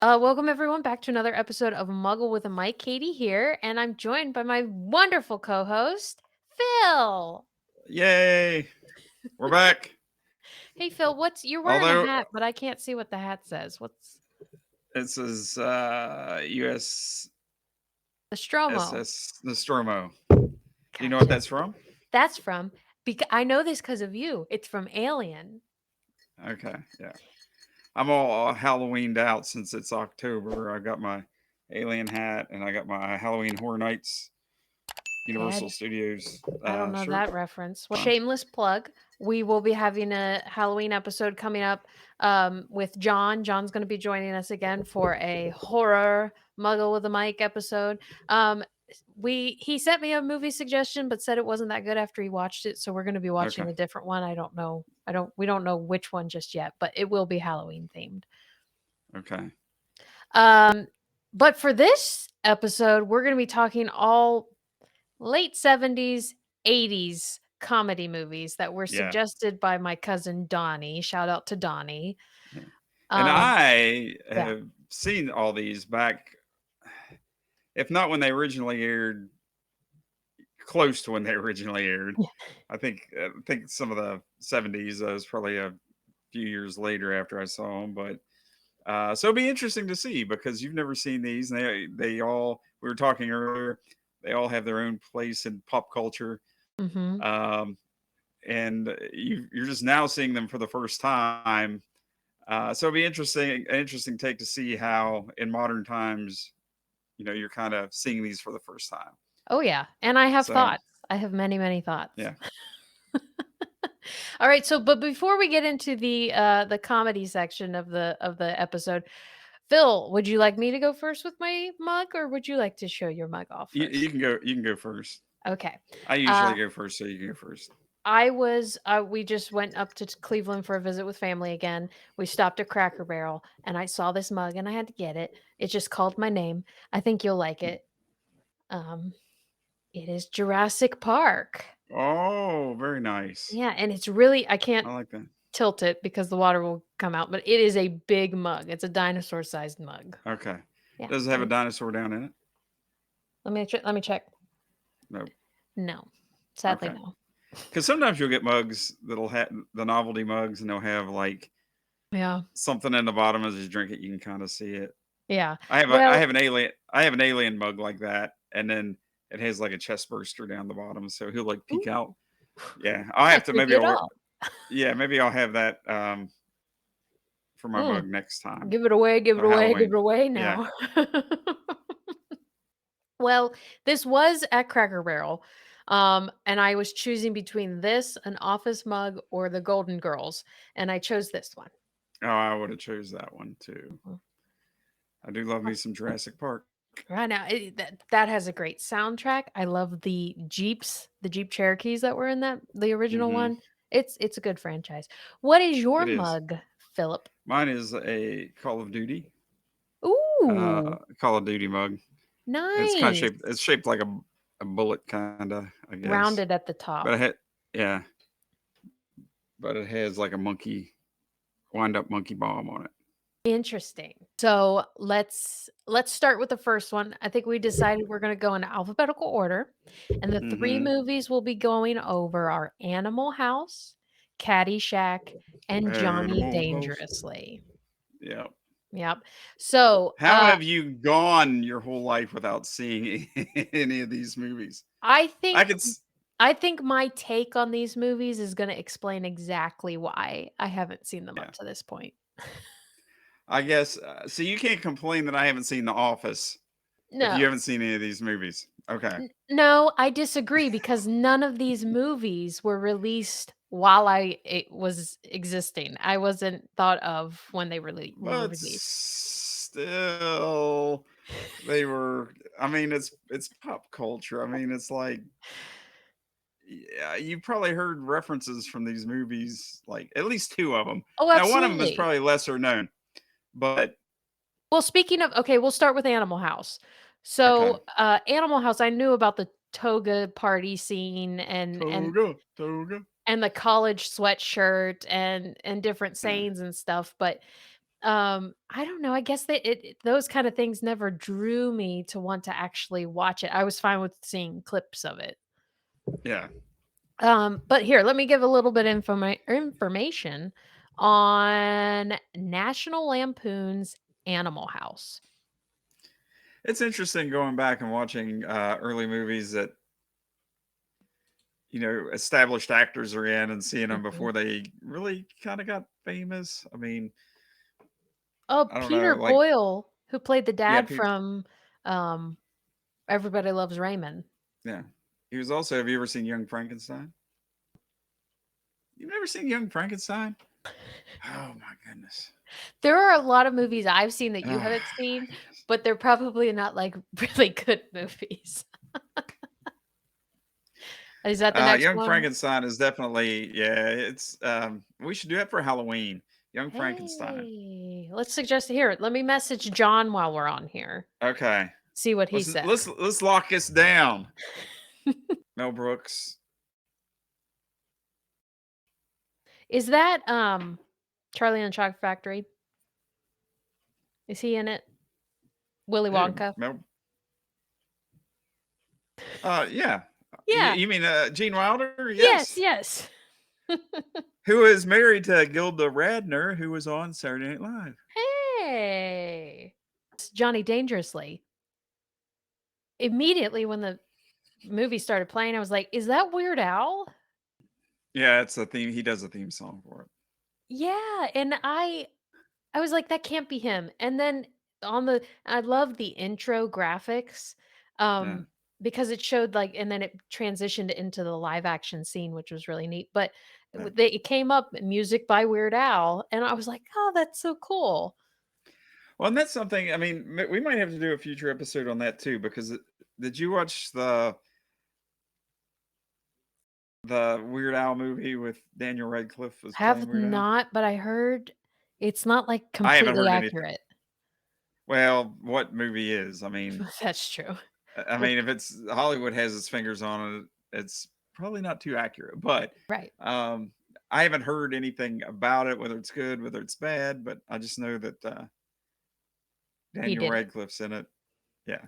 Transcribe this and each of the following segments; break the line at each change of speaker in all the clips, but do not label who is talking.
Welcome everyone back to another episode of Muggle with a Mic. Katie here, and I'm joined by my wonderful co-host, Phil.
Yay! We're back.
Hey Phil, what's you're wearing a
Although
hat, but I can't see what the hat says. What's
it says USS
the Stromo?
Nostromo. Do you know what
Gotcha.
that's from?
That's from because I know this because of you. It's from Alien.
Okay, yeah. I'm all Halloweened out since it's October. I got my alien hat and I got my Halloween Horror Nights
Okay,
Universal Studios
I don't know
shirt
that reference. Well,
on.
shameless plug. We will be having a Halloween episode coming up with John. John's going to be joining us again for a horror Muggle with a Mic episode. He sent me a movie suggestion, but said it wasn't that good after he watched it. So we're going to be watching
Okay,
a different one. I don't know. We don't know which one just yet, but it will be Halloween themed.
okay.
Um, but for this episode, we're going to be talking all late 70s, 80s comedy movies that were
Yeah,
suggested by my cousin Donnie. Shout out to Donnie.
yeah. And
Um,
I
yeah.
have seen all these back, if not when they originally aired, close to when they originally aired. I think some of the 70s was probably a few years later after I saw them, but so it'll be interesting to see because you've never seen these. And they all we were talking earlier. They all have their own place in pop culture,
Mhm.
um, and you're just now seeing them for the first time. So it'll be an interesting take to see how in modern times, you're kind of seeing these for the first time.
Oh yeah, and I have
So
thoughts. I have many, many thoughts.
yeah,
All right, so but before we get into the comedy section of the episode, Phil, would you like me to go first with my mug, or would you like to show your mug off
you
first?
can go. You can go first.
Okay.
I usually
Uh,
go first, so you can go first.
we just went up to Cleveland for a visit with family again. We stopped at Cracker Barrel and I saw this mug and I had to get it. It just called my name. I think you'll like it. Um, it is Jurassic Park.
Oh, very nice.
Yeah, and it's really I can't
I like that.
tilt it because the water will come out, but it is a big mug. It's a dinosaur-sized mug.
Okay.
Yeah,
Does it have
and
a
it's
dinosaur down in it?
let me check.
No.
No. Sadly,
Okay.
no.
Because sometimes you'll get mugs that'll have the novelty mugs, and they'll have like
Yeah.
something in the bottom as you drink it. You can kind of see it.
Yeah.
I
Well,
have an alien mug like that, and then it has like a chest burster down the bottom, so he'll like peek out.
ooh,
Yeah, I'll
I
have to
took it all.
maybe I'll have that for my
Mm.
mug next time
Give it
for
away, give
Halloween.
it away
Yeah.
now. Well, this was at Cracker Barrel, and I was choosing between this, an office mug, or the Golden Girls, and I chose this one.
Oh, I would have chose that one too.
Mhm.
I do love me some Jurassic Park.
Right now, that has a great soundtrack. I love the Jeep Cherokees that were in the original
Hmm.
one. It's a good franchise. What is your
It is.
mug, Philip?
Mine is a Call of Duty,
Ooh,
Call of Duty mug. And it's kind of
nice.
shaped. It's shaped like a bullet, kind of, I guess.
Rounded at the
But
top.
yeah, but it has like a wind up monkey bomb on it.
Interesting. So let's start with the first one. I think we decided we're going to go in alphabetical order, and the three
Mm-hmm.
movies we'll be going over are Animal House, Caddyshack, and Johnny
Animal House.
Dangerously.
Yeah.
Yep. So
How have you gone your whole life without seeing any of these movies?
I
I
think
could.
I think my take on these movies is going to explain exactly why I haven't seen them
Yeah.
up to this point.
I guess. So you can't complain that I haven't seen The Office if you
No.
haven't seen any of these movies. Okay.
No, I disagree because none of these movies were released while it was existing. I wasn't thought of when they were
But
released.
still, they were. I mean, it's pop culture. I mean, it's like, yeah, you probably heard references from these movies, like at least two of them.
Oh,
Now, one of them is
absolutely.
probably lesser known, but
Well, speaking of okay, we'll start with Animal House.
okay.
So, Animal House, I knew about the toga party scene
Toga, toga.
and the college sweatshirt and different
Yeah.
sayings and stuff, but I don't know. I guess those kind of things never drew me to want to actually watch it. I was fine with seeing clips of it.
Yeah.
But here, let me give a little bit information on National Lampoon's Animal House.
It's interesting going back and watching early movies that established actors are in and seeing them
Mhm.
before they really kind of got famous. I mean,
Oh,
I don't know,
Peter
like
Boyle, who played the
yeah,
dad from um, Everybody Loves Raymond.
yeah. He was also. Have you ever seen Young Frankenstein? You've never seen Young Frankenstein? Oh my goodness.
There are a lot of movies I've seen that
Oh
you haven't
my
seen,
goodness.
but they're probably not like really good movies. Is that the next
Young
one?
Frankenstein is definitely yeah. It's we should do that for Halloween. Young Frankenstein.
Hey, let's suggest here. Let me message John while we're on here.
Okay,
See what he
let's
says.
let's let's lock this down. Mel Brooks.
Is that Charlie and the Chocolate Factory? Is he in it? Willy
Who?
Wonka?
Mel. Yeah. You,
Yeah.
you mean Gene Wilder?
Yes,
Yes.
yes.
Who is married to Gilda Radner, who was on Saturday Night Live.
Hey. It's Johnny Dangerously. Immediately when the movie started playing, I was like, "Is that Weird Al?"
Yeah, it's a theme. He does a theme song for it.
Yeah, and I was like, "That can't be him." And then I love the intro graphics,
Yeah.
um, because it showed, like, and then it transitioned into the live action scene, which was really neat, but
Yeah.
it came up, music by Weird Al, and I was like, "Oh, that's so cool."
Well, and that's something. I mean, we might have to do a future episode on that too. Because did you watch the Weird Al movie with Daniel Radcliffe was playing
Have
Weird Al?
not, but I heard it's not, like,
I haven't
completely
heard anything.
accurate.
Well, what movie is? I mean,
That's true.
I
That's
mean, if it's Hollywood has its fingers on it, it's probably not too accurate. But
right.
um, I haven't heard anything about it, whether it's good, whether it's bad. But I just know that
He
Daniel
did it.
Radcliffe's in it. Yeah.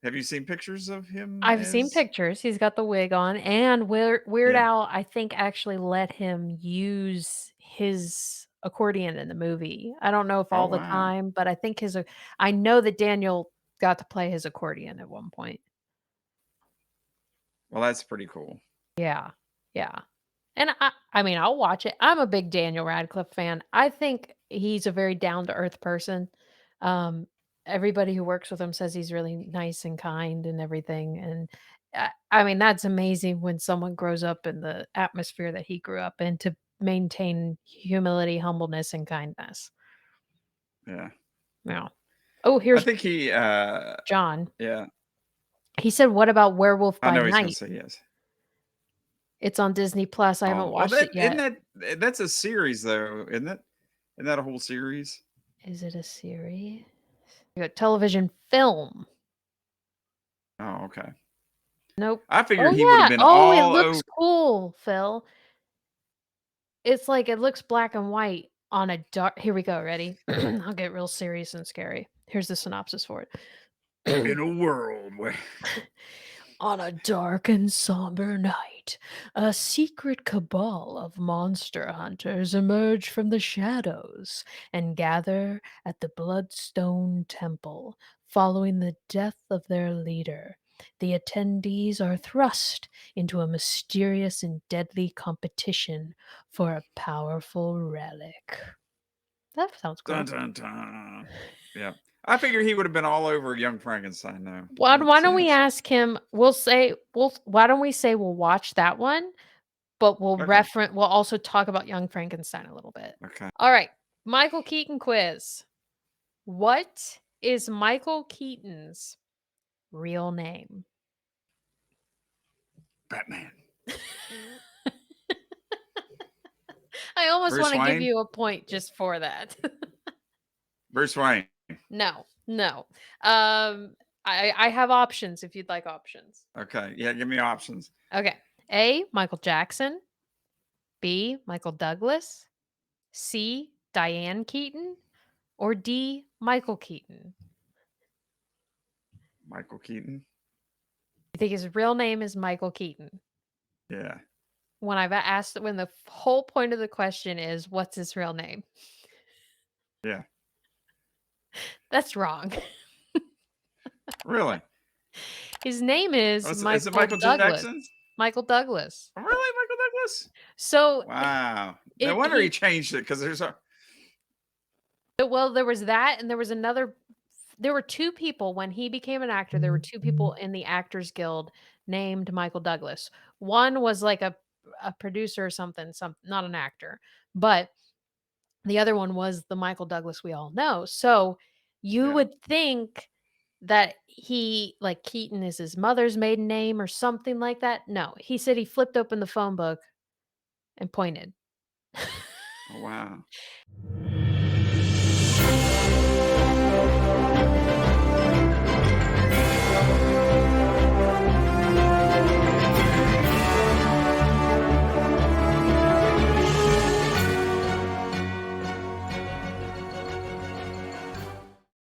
Have you seen pictures of him
I've seen
as?
pictures, he's got the wig on, and Weird
Yeah.
Al, I think, actually let him use his accordion in the movie. I don't know if
Oh
all the
wow.
time, but I think I know that Daniel got to play his accordion at one point.
Well, that's pretty cool.
Yeah, yeah. And I mean, I'll watch it. I'm a big Daniel Radcliffe fan. I think he's a very down to earth person. Um, everybody who works with him says he's really nice and kind and everything. And I mean, that's amazing when someone grows up in the atmosphere that he grew up in to maintain humility, humbleness, and kindness.
Yeah.
Yeah. Oh,
I
here's
think he.
John.
Yeah.
He said, "What about Werewolf
I
by
know he's gonna
Night?"
say yes.
It's on Disney Plus. I haven't
Oh well,
watched it yet.
that's a series though, isn't it? Isn't that a whole series?
Is it a series? Television film.
Oh okay.
Nope.
I figured
Oh,
he would have
yeah.
been
Oh, it
all
looks
over.
cool, Phil. It's like it looks black and white on a dark here we go, ready? I'll get real serious and scary. Here's the synopsis for it.
In a world where
On a dark and somber night, a secret cabal of monster hunters emerge from the shadows and gather at the Bloodstone Temple following the death of their leader. The attendees are thrust into a mysterious and deadly competition for a powerful relic. That sounds
dun
cool.
dun dun. Yeah. I figured he would have been all over Young Frankenstein though.
Why
Makes
don't we
sense.
ask him? Why don't we say we'll watch that one, but
Okay.
we'll also talk about Young Frankenstein a little bit.
Okay.
All right, Michael Keaton quiz. What is Michael Keaton's real name?
Batman.
I almost
Bruce
want to give
Wayne.
you a point just for that.
Bruce Wayne.
No, no. I have options if you'd like options.
Okay. Yeah. Give me options.
Okay. A. Michael Jackson. B. Michael Douglas. C. Diane Keaton. or D, Michael Keaton?
Michael Keaton.
You think his real name is Michael Keaton?
Yeah.
When the whole point of the question is, "What's his real name?"
Yeah.
That's wrong.
Really?
His name is
Is it
Michael
Michael
Douglas.
Jackson?
Michael Douglas.
Oh, really, Michael Douglas?
So,
Wow. No
it
wonder he
he
changed it because there's a.
well, there was that, and there was another there were 2 people when he became an actor, there were 2 people in the Actors Guild named Michael Douglas. One was like a producer or something, not an actor, but the other one was the Michael Douglas we all know. So, you
Yeah.
would think that like, Keaton is his mother's maiden name or something like that. No, he said he flipped open the phone book and pointed.
Oh, wow.